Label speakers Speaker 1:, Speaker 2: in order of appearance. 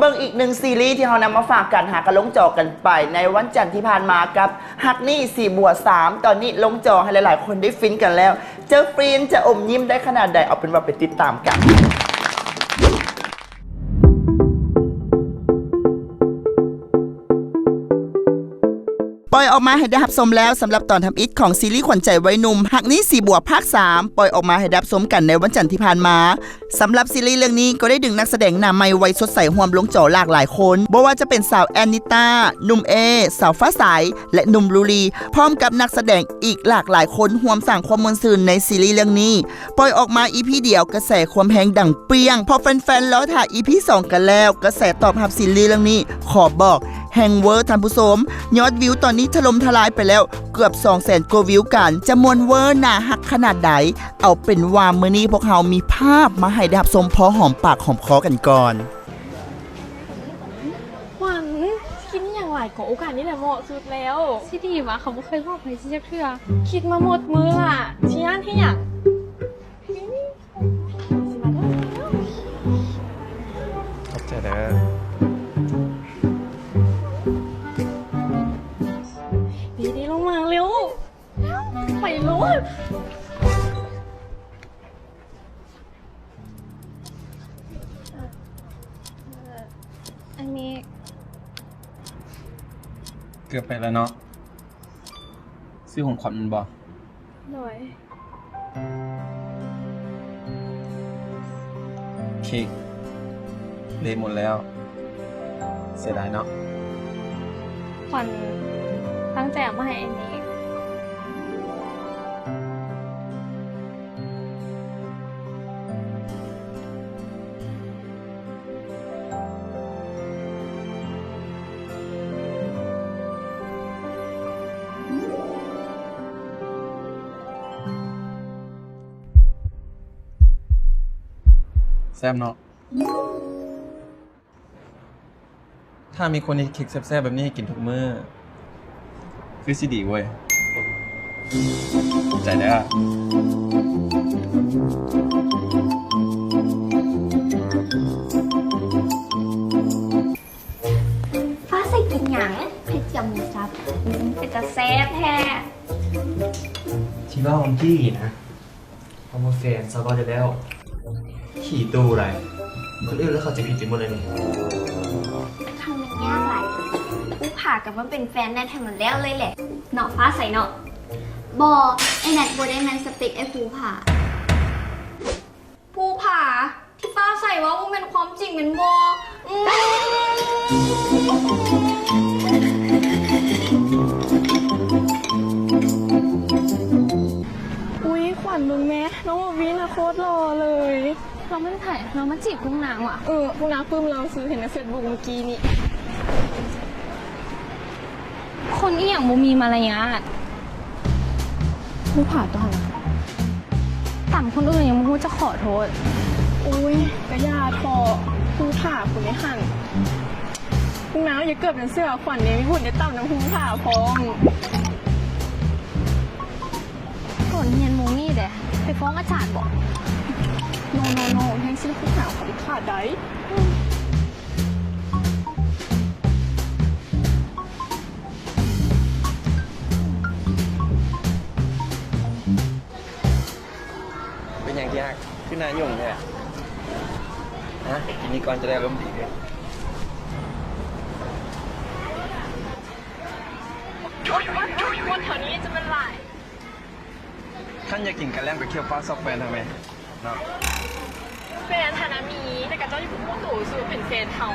Speaker 1: เบิ่งอีกหนึ่งซีรีส์ที่เรานำมาฝากกันหากระลงจอกันไปในวันจันทร์ที่ผ่านมากับฮักนี่4+3ตอนนี้ลงจอให้หลายๆคนได้ฟินกันแล้วจะฟินจะอมยิ้มได้ขนาดใดเอาเป็นว่าไปติดตามกันปล่อยออกมาให้ได้รับชมแล้วสำหรับตอนทำอิฐของซีรีส์ขวัญใจวัยหนุ่มฮักนี้4+ภาค 3ปล่อยออกมาให้ได้รับชมกันในวันจันทร์ที่ผ่านมาสำหรับซีรีส์เรื่องนี้ก็ได้ดึงนักแสดงหน้าใหม่วัยสดใสห่วมลงจอหลากหลายคนบ่ว่าจะเป็นสาวแอนนิต้าหนุ่มเอสาวฟ้าใสและหนุ่มลูลีพร้อมกับนักแสดงอีกหลากหลายคนห่วมสร้างความมวลซื่นในซีรีส์เรื่องนี้ปล่อยออกมา EP เดียวกระแสความแฮงดังเปรี้ยงพอแฟนๆรอถ่าย EP 2กันแล้วกระแสตอบรับซีรีส์เรื่องนี้ขอบอกแฮงเวอร์ท่านผู้ชมยอดวิวตอนนี้ถล่มทลายไปแล้วเกือบ 200,000 กว่าวิวกันจะมวนเวอร์น่าฮักขนาดใดเอาเป็นว่ามื้อนี้พวกเรามีภาพมาให้ได้รับชมพอหอมปากหอมคอกันก่อน
Speaker 2: หวานคิดอย่างไรของโอกาสนี้แหละเหมาะสุดแล้วที่ดีวะเขาไม่เคยบอกใครที่จะเชื่อคิดมาหมดมือล่ะที่ย่านที่อย่าง
Speaker 3: ขอบใจนะ
Speaker 2: ดีลงมาเร็วไปรถอันนี้
Speaker 3: เกือบไปแล้วเนาะซื้อของขวัญมันบอก
Speaker 2: หน่อย
Speaker 3: เค้กเละหมดแล้วเสียดายเนาะ
Speaker 2: ขวัญตั้งใจเอามาให้อันนี้
Speaker 3: แซ่บเนาะถ้ามีคนที่เค้กแซ่บๆแบบนี้ให้กินทุกมื้อคือสิดีเว้ยใจได้อะ
Speaker 4: ฟ้าใส่กินหยังเผ็ดจมูกซับเป็นตาแซ่บแท้
Speaker 5: ที่ว่าของพี่นะเพราะว่าแฟนซาบอนจะแล้วขี่ตู้อะไรคนอื่นแล้วเขาจะผิดกันหมดเลยนี่
Speaker 4: ทำมันยากหลายผู้ผ่ากับมันเป็นแฟนแน่ทำมันแล้วเลยแหละเนาะฟ้าใส่เนาะบอไอ้นัดบอได้แมนสเต็กไอ้ผู้ผ่าผู้ผ่าที่ฟ้าใส่ว่ามันเป็นความจริงเป็นบอ
Speaker 2: อุ๊ยขวัญมึงแม่น้องวินะโคตรหล่อเลยเรามันถ่ายเรามันจีบพวกนางว่ะพวกนางปลื้มเราซื้อเห็นในเฟซบุ๊กเมื่อกี้นี่คนอีหยังบ่มีมารยาทผู้ผ่าตอนต่ำคนอื่นยังไม่รู้จะขอโทษอุ้ยกระยาทอผู้ผ่าคุณไม่หันพวกนางอย่าเกิดเป็นเสื้อขวัญเนี่ยมีหุ่นในต่ำน้ำผู้ผ่าพร้อมก่อนเรียนโมนี่เด้ไปฟ้องอาจารย์บอกโนแห่งชิ้นผู้หาเขาดิขาดได้
Speaker 3: เป็นอย่างที่ยากขึ้นนายยุ่งเนี่ยนะกินนี้ก่อนจะได้ร่มดีด้วย
Speaker 2: วันแถวนี้จะเป็นไร
Speaker 3: ท่านอยากกินกันแล้งไปเคี่ยวฟ้าซอกแฟนทำไมเนาะ
Speaker 2: แฟนฐานะมีแต่กับเจ้าอยู่ผู้ตู่สู้เป็นแฟนเขา